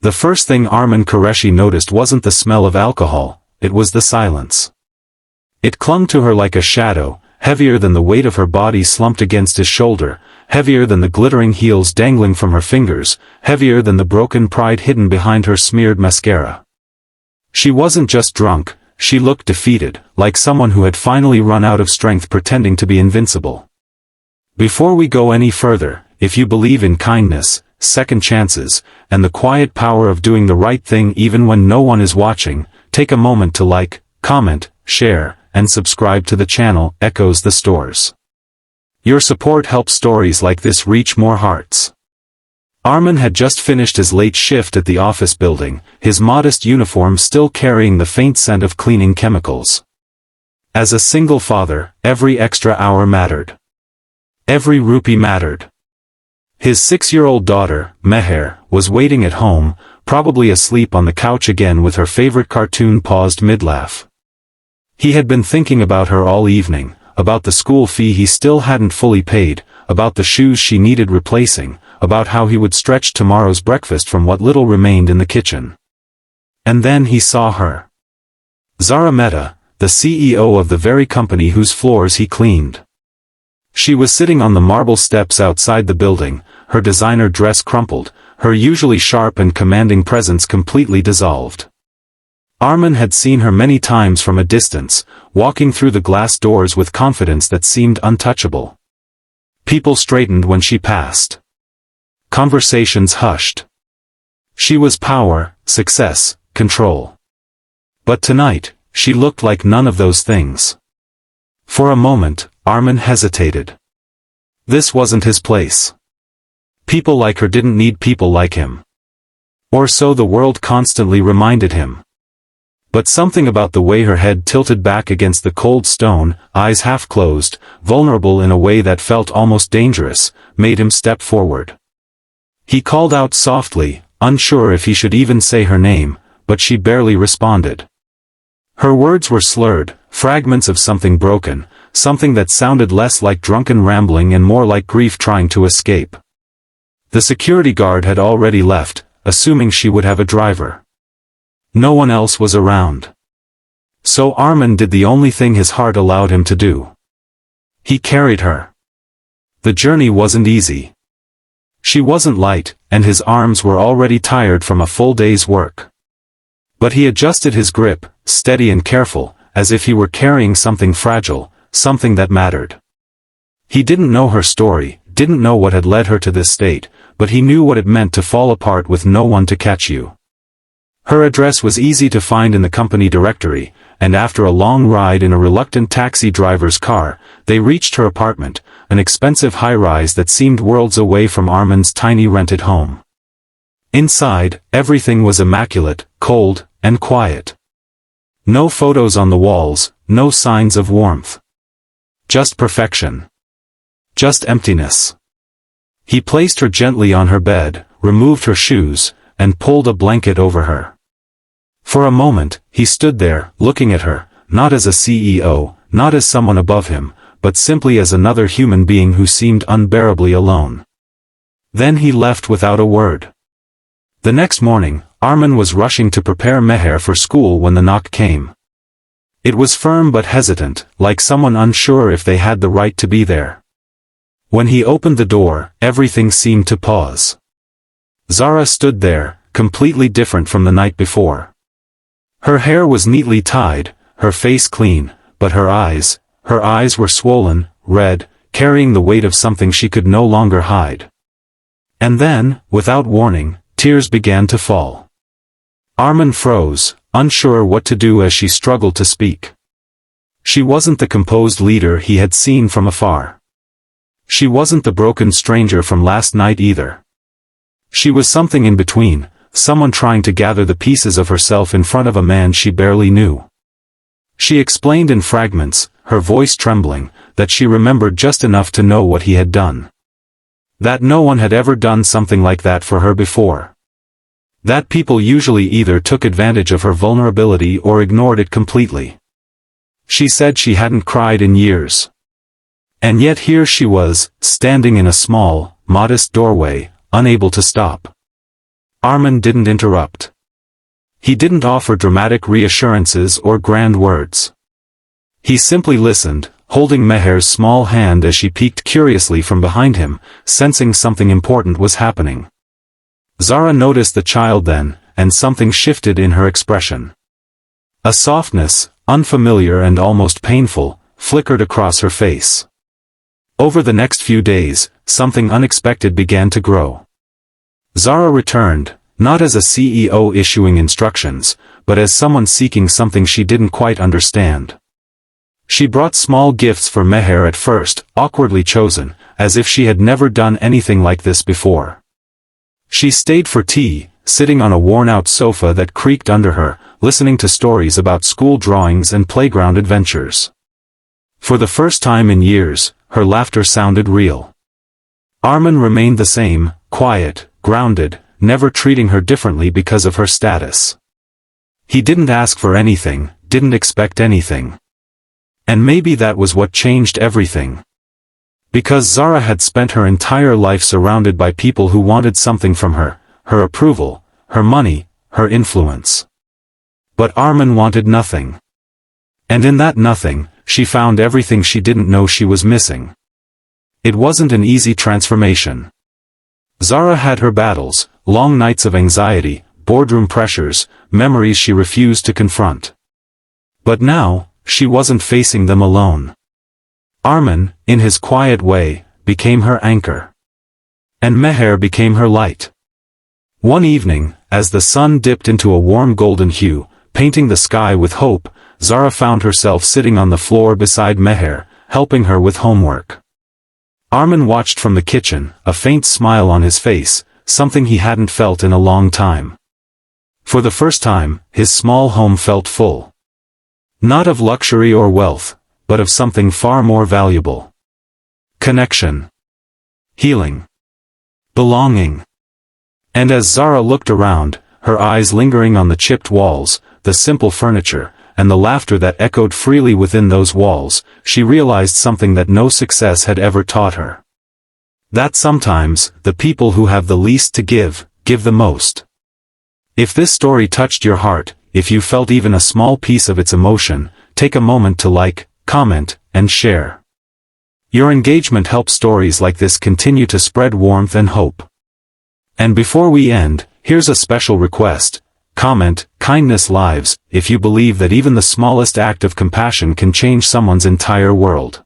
The first thing Armin Qureshi noticed wasn't the smell of alcohol, it was the silence. It clung to her like a shadow, heavier than the weight of her body slumped against his shoulder, heavier than the glittering heels dangling from her fingers, heavier than the broken pride hidden behind her smeared mascara. She wasn't just drunk, she looked defeated, like someone who had finally run out of strength pretending to be invincible. Before we go any further, if you believe in kindness, second chances, and the quiet power of doing the right thing even when no one is watching, take a moment to like, comment, share, and subscribe to the channel, Echoes the Stores. Your support helps stories like this reach more hearts. Armin had just finished his late shift at the office building, his modest uniform still carrying the faint scent of cleaning chemicals. As a single father, every extra hour mattered. Every rupee mattered. His 6-year-old daughter, Meher, was waiting at home, probably asleep on the couch again with her favorite cartoon paused mid-laugh. He had been thinking about her all evening, about the school fee he still hadn't fully paid, about the shoes she needed replacing, about how he would stretch tomorrow's breakfast from what little remained in the kitchen. And then he saw her. Zara Mehta, the CEO of the very company whose floors he cleaned. She was sitting on the marble steps outside the building, her designer dress crumpled, her usually sharp and commanding presence completely dissolved. Armin had seen her many times from a distance, walking through the glass doors with confidence that seemed untouchable. People straightened when she passed. Conversations hushed. She was power, success, control. But tonight, she looked like none of those things. For a moment, Armin hesitated. This wasn't his place. People like her didn't need people like him. Or so the world constantly reminded him. But something about the way her head tilted back against the cold stone, eyes half closed, vulnerable in a way that felt almost dangerous, made him step forward. He called out softly, unsure if he should even say her name, but she barely responded. Her words were slurred, fragments of something broken, something that sounded less like drunken rambling and more like grief trying to escape. The security guard had already left, assuming she would have a driver. No one else was around. So Armin did the only thing his heart allowed him to do. He carried her. The journey wasn't easy. She wasn't light, and his arms were already tired from a full day's work. But he adjusted his grip, steady and careful, as if he were carrying something fragile, something that mattered. He didn't know her story, didn't know what had led her to this state, but he knew what it meant to fall apart with no one to catch you. Her address was easy to find in the company directory, and after a long ride in a reluctant taxi driver's car, they reached her apartment, an expensive high-rise that seemed worlds away from Armin's tiny rented home. Inside, everything was immaculate, cold, and quiet. No photos on the walls, no signs of warmth. Just perfection. Just emptiness. He placed her gently on her bed, removed her shoes, and pulled a blanket over her. For a moment, he stood there, looking at her, not as a CEO, not as someone above him, but simply as another human being who seemed unbearably alone. Then he left without a word. The next morning, Armin was rushing to prepare Meher for school when the knock came. It was firm but hesitant, like someone unsure if they had the right to be there. When he opened the door, everything seemed to pause. Zara stood there, completely different from the night before. Her hair was neatly tied, her face clean, but her eyes were swollen, red, carrying the weight of something she could no longer hide. And then, without warning, tears began to fall. Armin froze, unsure what to do as she struggled to speak. She wasn't the composed leader he had seen from afar. She wasn't the broken stranger from last night either. She was something in between, someone trying to gather the pieces of herself in front of a man she barely knew. She explained in fragments, her voice trembling, that she remembered just enough to know what he had done. That no one had ever done something like that for her before. That people usually either took advantage of her vulnerability or ignored it completely. She said she hadn't cried in years. And yet here she was, standing in a small, modest doorway, unable to stop. Armin didn't interrupt. He didn't offer dramatic reassurances or grand words. He simply listened, holding Meher's small hand as she peeked curiously from behind him, sensing something important was happening. Zara noticed the child then, and something shifted in her expression. A softness, unfamiliar and almost painful, flickered across her face. Over the next few days, something unexpected began to grow. Zara returned, not as a CEO issuing instructions, but as someone seeking something she didn't quite understand. She brought small gifts for Meher at first, awkwardly chosen, as if she had never done anything like this before. She stayed for tea, sitting on a worn-out sofa that creaked under her, listening to stories about school drawings and playground adventures. For the first time in years, her laughter sounded real. Armin remained the same, quiet, grounded, never treating her differently because of her status. He didn't ask for anything, didn't expect anything. And maybe that was what changed everything. Because Zara had spent her entire life surrounded by people who wanted something from her, her approval, her money, her influence. But Armin wanted nothing. And in that nothing, she found everything she didn't know she was missing. It wasn't an easy transformation. Zara had her battles, long nights of anxiety, boardroom pressures, memories she refused to confront. But now, she wasn't facing them alone. Armin, in his quiet way, became her anchor. And Meher became her light. One evening, as the sun dipped into a warm golden hue, painting the sky with hope, Zara found herself sitting on the floor beside Meher, helping her with homework. Armin watched from the kitchen, a faint smile on his face, something he hadn't felt in a long time. For the first time, his small home felt full. Not of luxury or wealth, but of something far more valuable. Connection. Healing. Belonging. And as Zara looked around, her eyes lingering on the chipped walls, the simple furniture, and the laughter that echoed freely within those walls, she realized something that no success had ever taught her. That sometimes, the people who have the least to give the most. If this story touched your heart, if you felt even a small piece of its emotion, take a moment to like, comment, and share. Your engagement helps stories like this continue to spread warmth and hope. And before we end, here's a special request. Comment, kindness lives, if you believe that even the smallest act of compassion can change someone's entire world.